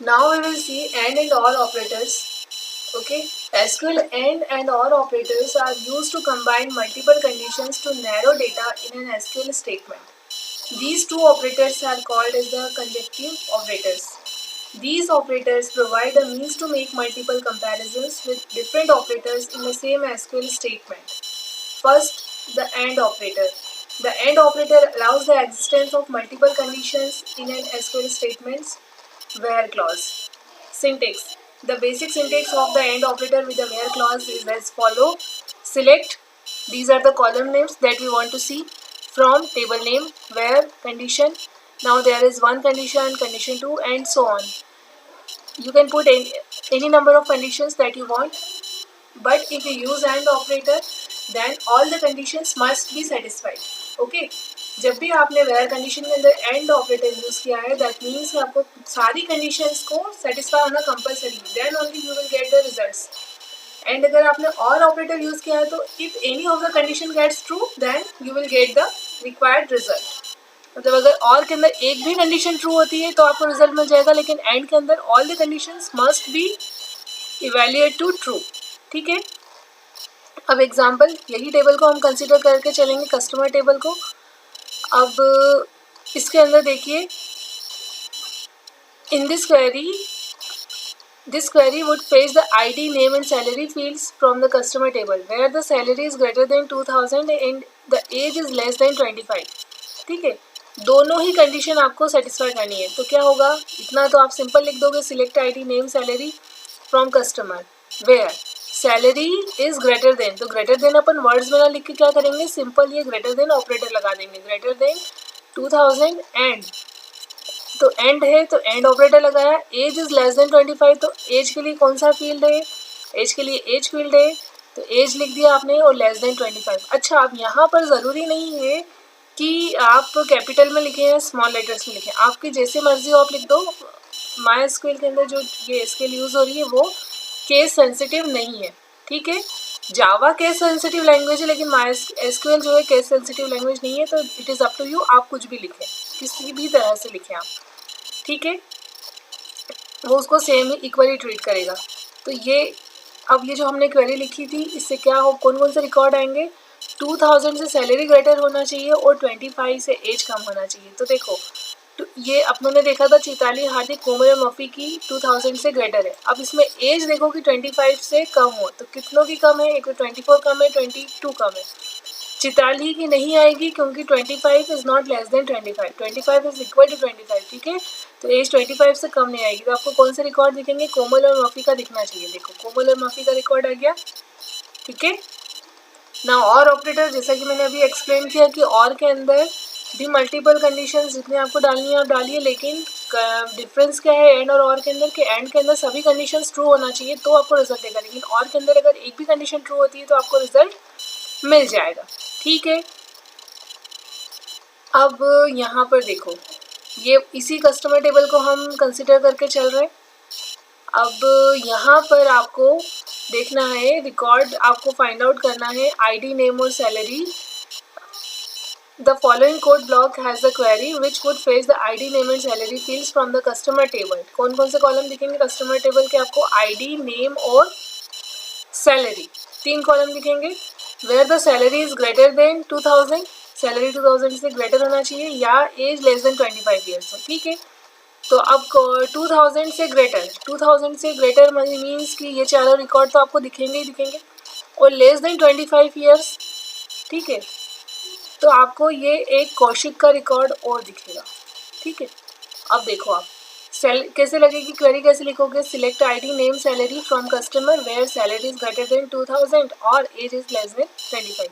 Now we will see and or operators. Okay, SQL and or operators are used to combine multiple conditions to narrow data in an SQL statement. These two operators are called as the conjunctive operators. These operators provide a means to make multiple comparisons with different operators in the same SQL statement. First, the AND operator. The AND operator allows the existence of multiple conditions in an SQL statement. Where clause. Syntax. The basic syntax of the AND operator with the where clause is as follow. Select. These are the column names that we want to see. From table name, where, condition. Now there is one condition, condition 2 and so on. You can put any number of conditions that you want. But if you use AND operator, then all the conditions must be satisfied. Okay. जब भी आपने where condition के अंदर and operator use किया है, that means आपको सारी conditions को सेटिस्फाई होना compulsory, then only you will get the results. And अगर आपने और ऑपरेटर यूज किया है तो if any of the condition gets true, then you will get the required result. मतलब अगर और के अंदर एक भी कंडीशन ट्रू होती है तो आपको रिजल्ट मिल जाएगा, लेकिन एंड के अंदर all the conditions must be evaluate to true. ठीक है. अब एग्जाम्पल, यही टेबल को हम कंसिडर करके चलेंगे, कस्टमर टेबल को. अब इसके अंदर देखिए, in this query would fetch the ID, name and salary fields from the customer table where the salary is greater than 2000 and the age is less than 25. ठीक है. दोनों ही कंडीशन आपको सेटिस्फाई करनी है. तो क्या होगा, इतना तो आप सिंपल लिख दोगे, select ID, name, salary from customer where salary is greater than. तो ग्रेटर देन अपन वर्ड्स में ना लिख के क्या करेंगे, सिंपल ये ग्रेटर देन ऑपरेटर लगा देंगे. ग्रेटर देन 2000 एंड, तो एंड है तो एंड ऑपरेटर लगाया. एज इज लेस देन 25, तो एज के लिए कौन सा फील्ड है, एज के लिए एज फील्ड है, तो एज लिख दिया आपने, और लेस देन 25. अच्छा, अब यहाँ पर ज़रूरी नहीं है कि आप कैपिटल में लिखें या स्मॉल लेटर्स में लिखें, आपकी जैसे मर्जी हो आप लिख दो. माई एसक्यूएल के अंदर जो ये एसक्यूएल यूज़ हो रही है वो केस सेंसिटिव नहीं है. ठीक है. जावा केस सेंसिटिव लैंग्वेज है, लेकिन माई एसक्यूएल जो है केस सेंसिटिव लैंग्वेज नहीं है. तो it is up to you, आप कुछ भी लिखें, किसी भी तरह से लिखें आप. ठीक है. वो उसको सेम ही इक्वली ट्रीट करेगा. तो ये अब ये जो हमने क्वेरी लिखी थी, इससे क्या हो, कौन कौन से रिकॉर्ड आएंगे, 2000 से सैलरी ग्रेटर होना चाहिए और 25 से एज कम होना चाहिए. तो देखो, तो ये अपनों ने देखा था चैताली, हार्दिक, कोमल और मफी की 2000 से ग्रेटर है. अब इसमें एज देखो कि 25 से कम हो, तो कितनों की कम है, एक 24 कम है, 22 कम है. चिताली की नहीं आएगी क्योंकि 25 is not less than 25, 25 is equal to 25. ठीक है. तो एज 25 से कम नहीं आएगी. तो आपको कौन से रिकॉर्ड दिखेंगे, कोमल और मफी का दिखना चाहिए. देखो, कोमल और मफी का रिकॉर्ड आ गया. ठीक है. ना और ऑपरेटर, जैसा कि मैंने अभी एक्सप्लेन किया कि और के अंदर भी मल्टीपल कंडीशंस जितने आपको डालनी है आप डालिए, लेकिन डिफरेंस क्या है एंड और के अंदर, कि एंड के अंदर सभी कंडीशंस ट्रू होना चाहिए तो आपको रिजल्ट देगा, लेकिन और के अंदर अगर एक भी कंडीशन ट्रू होती है तो आपको रिजल्ट मिल जाएगा. ठीक है. अब यहाँ पर देखो, ये इसी कस्टमर टेबल को हम कंसिडर करके चल रहे हैं. अब यहाँ पर आपको देखना है, रिकॉर्ड आपको फाइंड आउट करना है, आईडी, नेम और salary. The following code block has the query which would fetch the ID, name and salary fields from the customer table. कौन कौन से कॉलम दिखेंगे कस्टमर टेबल के आपको, ID, नेम और सैलरी, 3 कॉलम दिखेंगे. Where the salary is greater than 2000, salary 2000 से greater होना चाहिए या एज लेस देन 25 ईयर्स हो. ठीक है. तो अब 2000 से ग्रेटर, 2000 से ग्रेटर मीन्स कि ये चारों रिकॉर्ड तो आपको दिखेंगे ही दिखेंगे, और लेस देन 25 ईयर्स. ठीक है. तो आपको ये एक कौशिक का रिकॉर्ड और दिखेगा. ठीक है. अब देखो आप कैसे लगेगी क्वेरी, कैसे लिखोगे, select ID, name, salary from customer where salary is greater than 2000 और एज इज लेस देन 25.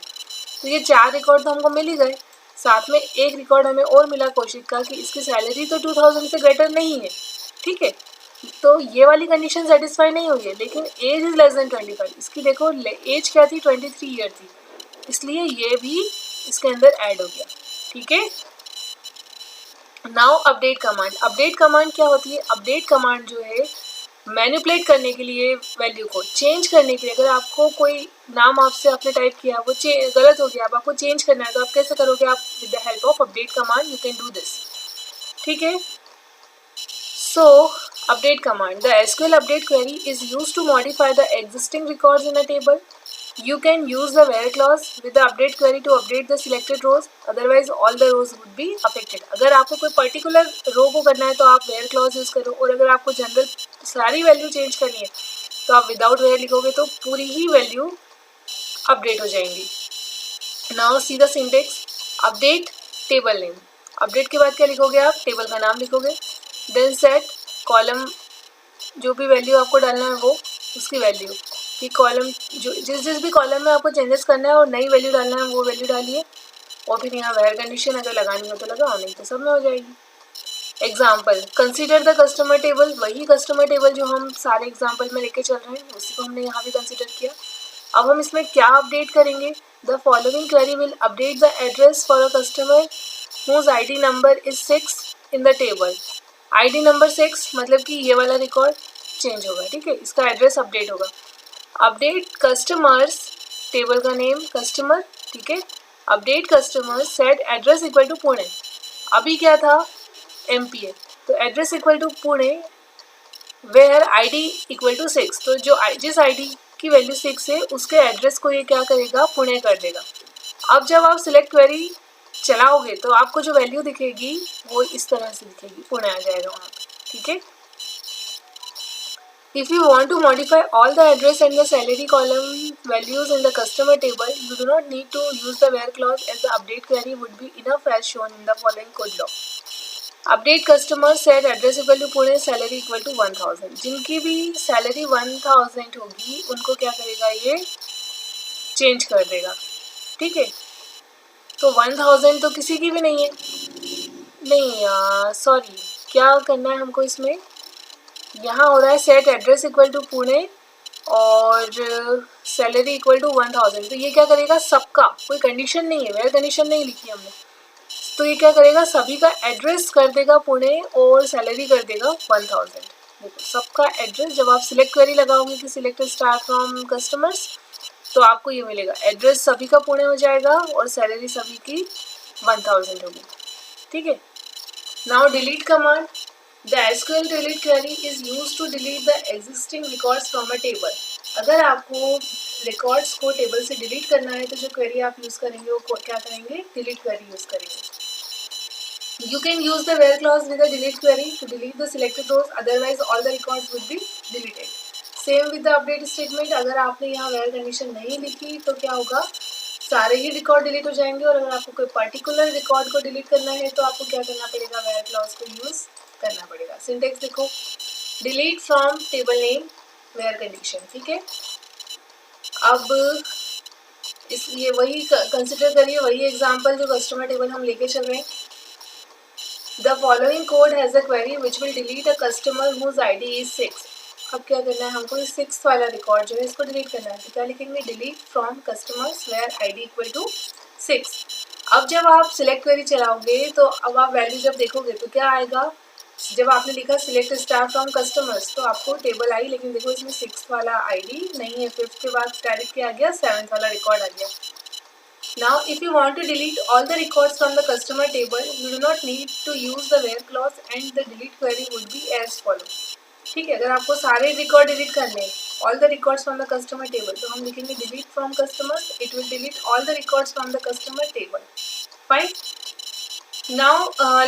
तो ये 4 रिकॉर्ड तो हमको मिल ही गए, साथ में एक रिकॉर्ड हमें और मिला कौशिक का कि इसकी सैलरी तो 2000 से ग्रेटर नहीं है. ठीक है. तो ये वाली कंडीशन सेटिस्फाई नहीं हुई है, लेकिन एज इज लेस देन 25. इसकी देखो एज क्या थी, 23 ईयर थी, इसलिए ये भी इसके अंदर ऐड हो गया. ठीक है. Now update command. Update command क्या होती है, अपडेट कमांड जो है मैनिपुलेट करने के लिए, वैल्यू को चेंज करने के लिए. अगर आपको कोई नाम आपसे आपने टाइप किया वो गलत हो गया, अब आपको चेंज करना है तो आप कैसे करोगे, आप with the help of update command you can do this. ठीक है. सो Update command. The SQL update query is used to modify the existing records in a table. You can use the where clause with the update query to update the selected rows. Otherwise, all the rows would be affected. अगर आपको कोई particular row को करना है तो आप where clause use करो, और अगर आपको general सारी value change करनी है तो आप without where लिखोगे तो पूरी ही value update हो जाएंगी. Now see the syntax. Update table name. Update के बाद क्या लिखोगे आप? टेबल का नाम लिखोगे. Then set कॉलम, जो भी वैल्यू आपको डालना है वो उसकी वैल्यू, कि कॉलम जो जिस भी कॉलम में आपको चेंजेस करना है और नई वैल्यू डालना है वो वैल्यू डालिए. और फिर यहाँ वेयर कंडीशन अगर लगानी हो तो लगाओ, नहीं तो सब में हो जाएगी. Example, consider the customer table. वही कस्टमर टेबल जो हम सारे एग्जाम्पल में लेके चल रहे हैं उसी को हमने यहाँ भी कंसीडर किया. अब हम इसमें क्या अपडेट करेंगे? The following query will update the address for a customer whose ID number is 6 in the table. ID number 6 मतलब कि ये वाला रिकॉर्ड चेंज होगा. ठीक है, इसका एड्रेस अपडेट होगा. अपडेट कस्टमर्स, टेबल का नेम कस्टमर. ठीक है, update customers set address equal to Pune. अभी क्या था? MP है, तो address equal to Pune where ID equal to 6. तो जो जिस ID की वैल्यू 6 है उसके एड्रेस को ये क्या करेगा? पुणे कर देगा. अब जब आप सिलेक्ट क्वेरी चलाओगे तो आपको जो वैल्यू दिखेगी वो इस तरह से दिखेगी, पुणे आ जाएगा वहाँ पे. ठीक है. If you want to modify all the address and the salary column values in the customer table, you do not need to use the where clause, as the update query would be enough as shown in the following code block. Update customer set address equal to Pune, salary equal to 1000. जिनकी भी salary 1000 होगी उनको क्या करेगा? ये change कर देगा. ठीक है, तो 1000 तो किसी की भी नहीं है. नहीं सॉरी, क्या करना है हमको इसमें? यहाँ हो रहा है set address equal to Pune और सैलरी इक्वल टू 1000. तो ये क्या करेगा? सबका, कोई कंडीशन नहीं है, वेयर कंडीशन नहीं लिखी हमने, तो ये क्या करेगा? सभी का एड्रेस कर देगा पुणे और सैलरी कर देगा 1000. देखो सबका एड्रेस, जब आप सिलेक्ट क्वेरी लगाओगे कि सिलेक्ट स्टार फ्रॉम कस्टमर्स, तो आपको ये मिलेगा एड्रेस सभी का पुणे हो जाएगा और सैलरी सभी की 1000 होगी. ठीक है. Now delete command. The SQL delete query is used to delete the existing records from a table. अगर आपको रिकॉर्ड्स को टेबल से डिलीट करना है तो जो क्वेरी आप यूज़ करेंगे वो क्या करेंगे? डिलीट क्वेरी यूज़ करेंगे. You can use the where clause with the delete query to delete the selected rows. Otherwise, all the records would be deleted. Same with the update statement. अगर आपने यहाँ where condition नहीं लिखी तो क्या होगा? सारे ही रिकॉर्ड डिलीट हो जाएंगे. और अगर आपको कोई पर्टिकुलर रिकॉर्ड को डिलीट करना है तो आपको क्या करना पड़ेगा? where clause को यूज़ करना पड़ेगा. सिंटेक्स देखो, delete from table name where condition. ठीक है. अब ये वही कंसिडर करिए, वही एग्जांपल जो कस्टमर टेबल हम लेके चल रहे हैं. The following code has a query which will delete a customer whose ID is 6. अब क्या करना है हमको? 6 वाला रिकॉर्ड जो है इसको डिलीट करना है. तो क्या लिखेंगे? Delete from customers where ID equal to 6. अब जब आप सिलेक्ट क्वेरी चलाओगे तो अब आप वैल्यू जब देखोगे तो क्या आएगा? जब आपने लिखा सिलेक्ट स्टार फ्रॉम कस्टमर्स तो आपको टेबल आई, लेकिन देखो इसमें 6 वाला ID नहीं है. 5 के बाद डायरेक्ट क्या आ गया? 7 वाला रिकॉर्ड आ गया. Now if you want to delete all the records from the customer table, you do not need to use the where clause and the delete query would be as follow. ठीक है, अगर आपको सारे record delete करने हैं, all the records from the customer table, तो हम लिखेंगे delete from customers. It will delete all the records from the customer table. Fine. Now,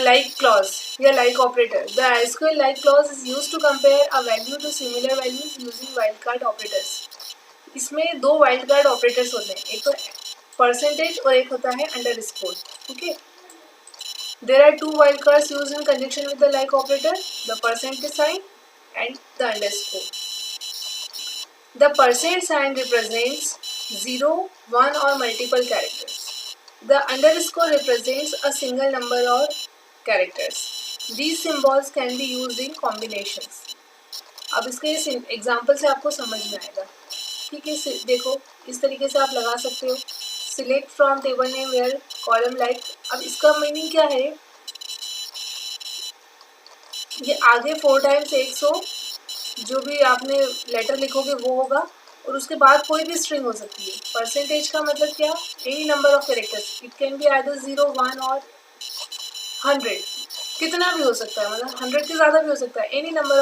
like clause या like operator. The SQL like clause is used to compare a value to similar values using wildcard operators. इसमें 2 wildcard operators होते हैं, एक तो percentage और एक होता है underscore. ठीक है. There are 2 wildcards used in conjunction with the like operator, the percentage sign and the underscore. The percent sign represents 0, 1 or multiple characters. The underscore represents a single number or characters. These symbols can be used in combinations. अब इसके example से आपको समझ में आएगा. ठीक है, देखो इस तरीके से आप लगा सकते हो. Select from table name where column like. अब इसका मीनिंग क्या है? ये आगे 4 टाइम्स 100 जो भी आपने लेटर लिखोगे वो होगा और उसके बाद कोई भी स्ट्रिंग हो सकती है. परसेंटेज का मतलब क्या? Any number of characters. It can be either 0, 1 और 100. कितना भी हो सकता है, मतलब 100 से ज़्यादा भी हो सकता है. Any number